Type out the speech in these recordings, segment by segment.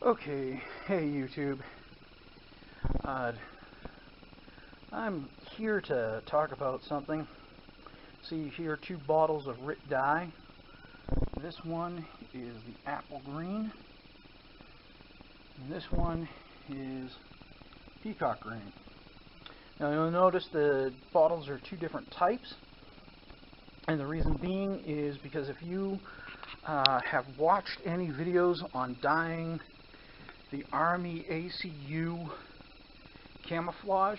Okay, hey YouTube. I'm here to talk about something. See here, 2 bottles of RIT dye. This one is the apple green, and this one is peacock green. Now you'll notice the bottles are 2 different types, and the reason being is because if you have watched any videos on dyeing the Army ACU camouflage,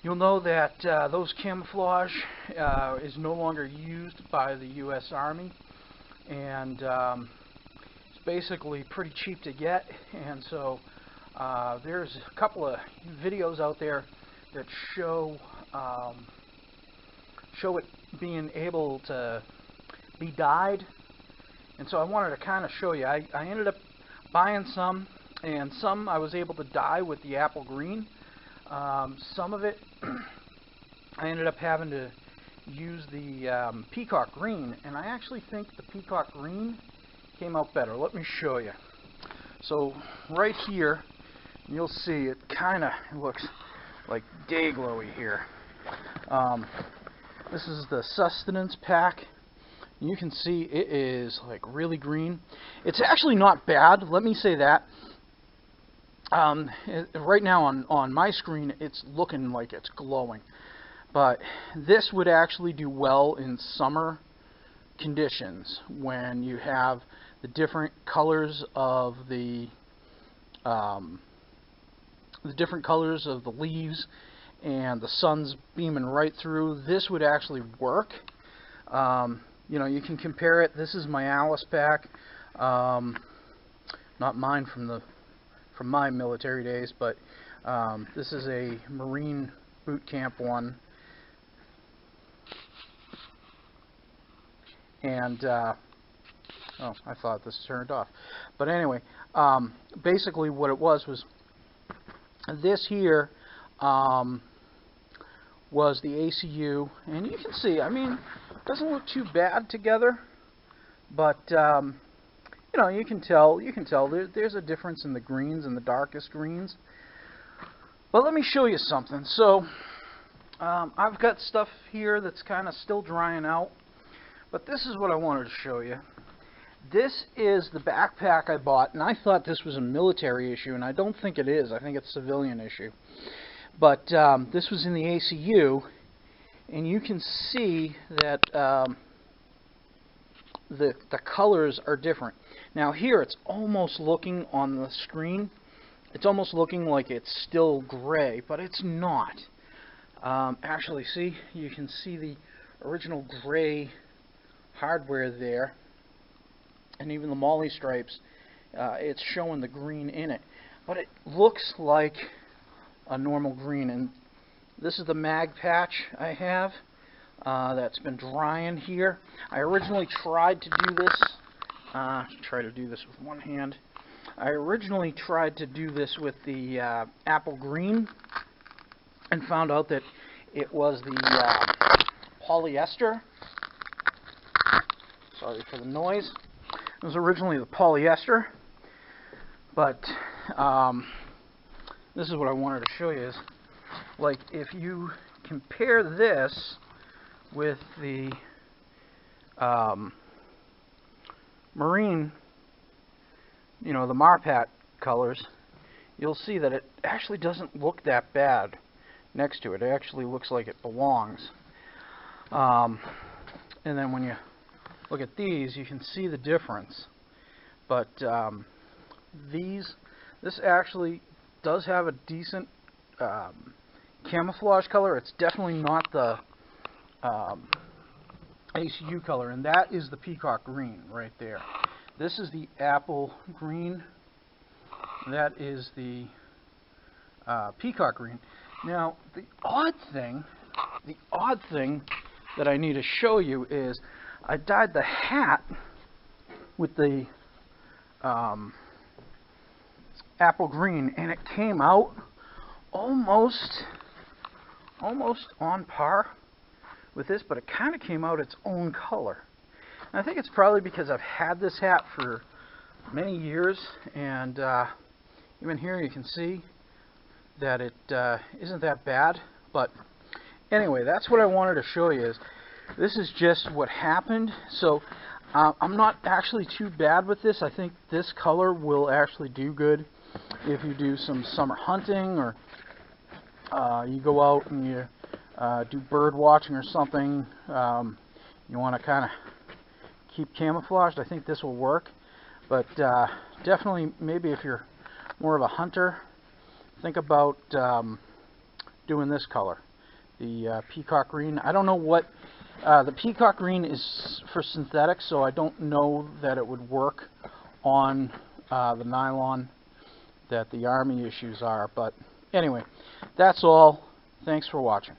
you'll know that those camouflage is no longer used by the U.S. Army, and it's basically pretty cheap to get. And so there's a couple of videos out there that show it being able to be dyed, and so I wanted to kind of show you. I ended up buying some, and some I was able to dye with the apple green. Some of it I ended up having to use the peacock green, and I actually think the peacock green came out better. Let me show you. So right here, you'll see it kind of looks like day glowy here. This is the Sustenance pack. You can see it is like really green. It's actually not bad, let me say that. Right now on my screen it's looking like it's glowing, but this would actually do well in summer conditions when you have the different colors of the leaves and the sun's beaming right through. This would actually work. You know, you can compare it. This is my Alice pack, not mine from my military days, but this is a Marine boot camp one. And oh, I thought this turned off. But anyway, basically what it was this here was the ACU, and you can see, I mean, it doesn't look too bad together, but you know, you can tell there's a difference in the greens and the darkest greens. But let me show you something. So I've got stuff here that's kind of still drying out, but this is what I wanted to show you. This is the backpack I bought, and I thought this was a military issue, and I don't think it is. I think it's a civilian issue. But this was in the ACU, and you can see that the colors are different. Now here it's almost looking on the screen, it's almost looking like it's still gray, but it's not. Actually, see, you can see the original gray hardware there, and even the molly stripes, it's showing the green in it, but it looks like a normal green. And this is the mag patch I have that's been drying here. I originally tried to do this with one hand. I originally tried to do this with the apple green and found out that it was the polyester. Sorry for the noise. It was originally the polyester, but this is what I wanted to show you is, like, if you compare this with the Marine, you know, the Marpat colors, you'll see that it actually doesn't look that bad next to it. It actually looks like it belongs. And then when you look at these, you can see the difference. But this actually does have a decent camouflage color. It's definitely not the ACU color, and that is the peacock green right there. This is the apple green. That is the peacock green. Now, the odd thing that I need to show you is I dyed the hat with the apple green, and it came out almost on par with this, but it kind of came out its own color. And I think it's probably because I've had this hat for many years, and even here you can see that it isn't that bad. But anyway, that's what I wanted to show you. Is this is just what happened. So I'm not actually too bad with this. I think this color will actually do good if you do some summer hunting, or you go out and you do bird watching or something. You want to kind of keep camouflaged. I think this will work. But definitely, maybe if you're more of a hunter, think about doing this color, the peacock green. I don't know what the peacock green is for synthetic, so I don't know that it would work on the nylon that the Army issues are. But anyway, that's all. Thanks for watching.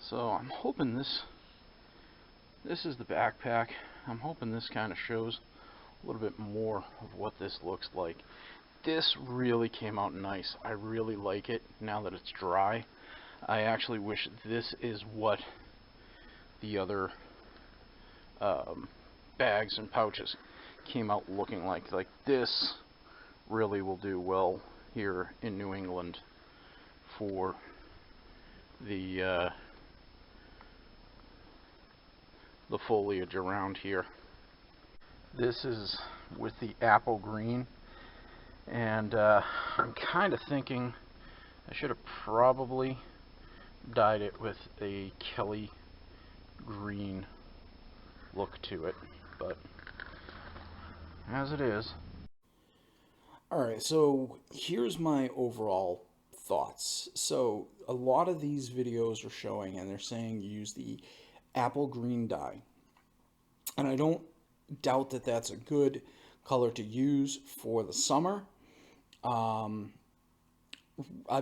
So I'm hoping this is the backpack. I'm hoping this kind of shows a little bit more of what this looks like. This really came out nice. I really like it now that it's dry. I actually wish this is what the other bags and pouches came out looking like. Like this really will do well here in New England for the foliage around here. This is with the apple green, and I'm kind of thinking I should have probably dyed it with a Kelly green look to it, but as it is. Alright, so here's my overall thoughts. So a lot of these videos are showing, and they're saying use the apple green dye, and I don't doubt that that's a good color to use for the summer. I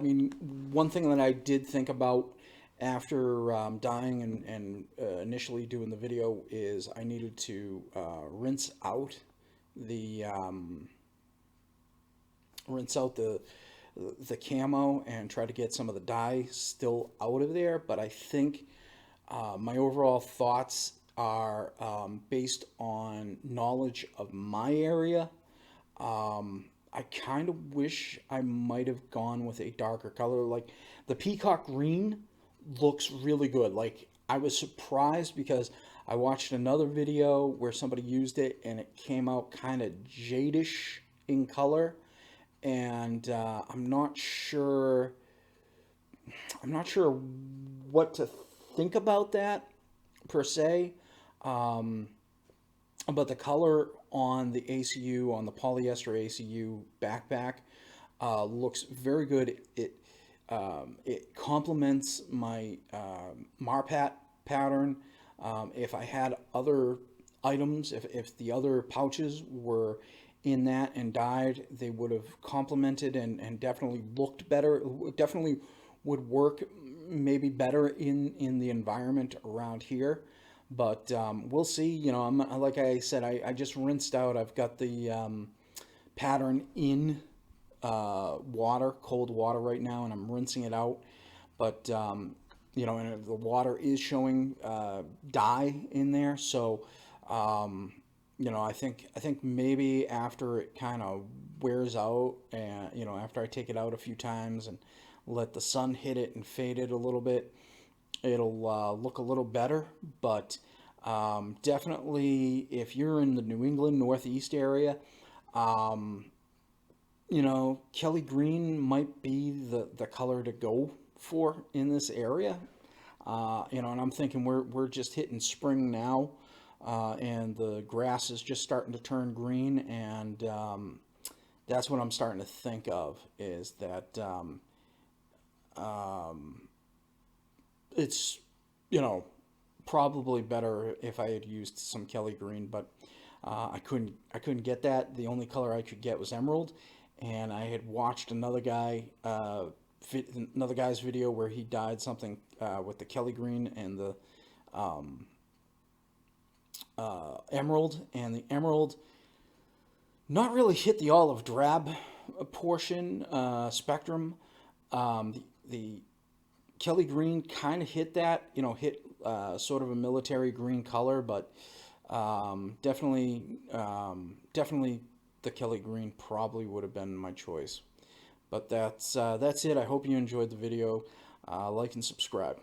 mean, one thing that I did think about after dyeing and initially doing the video is I needed to rinse out the camo and try to get some of the dye still out of there. But I think my overall thoughts are based on knowledge of my area. I kind of wish I might have gone with a darker color. Like the peacock green looks really good. Like I was surprised because I watched another video where somebody used it and it came out kind of jadish in color, and I'm not sure what to think about that per se. But the color on the ACU, on the polyester ACU backpack, looks very good. It complements my Marpat pattern. If I had other items, if the other pouches were in that and dyed, they would have complemented and definitely looked better. Definitely would work maybe better in the environment around here. But we'll see. You know, like I said, I just rinsed out. I've got the pattern in water, cold water right now, and I'm rinsing it out. But you know, and the water is showing dye in there. So you know, I think maybe after it kind of wears out, and you know, after I take it out a few times and let the sun hit it and fade it a little bit, it'll look a little better. But definitely if you're in the New England Northeast area, you know, Kelly green might be the color to go for in this area. You know, and I'm thinking we're just hitting spring now, and the grass is just starting to turn green, and that's what I'm starting to think of, is that it's, you know, probably better if I had used some Kelly green, but I couldn't get that. The only color I could get was emerald, and I had watched another guy's video where he dyed something with the Kelly green and the emerald, and the emerald not really hit the olive drab portion spectrum. The Kelly green kind of hit that, you know, hit sort of a military green color, but Definitely the Kelly Green probably would have been my choice. But that's it. I hope you enjoyed the video. Like and subscribe.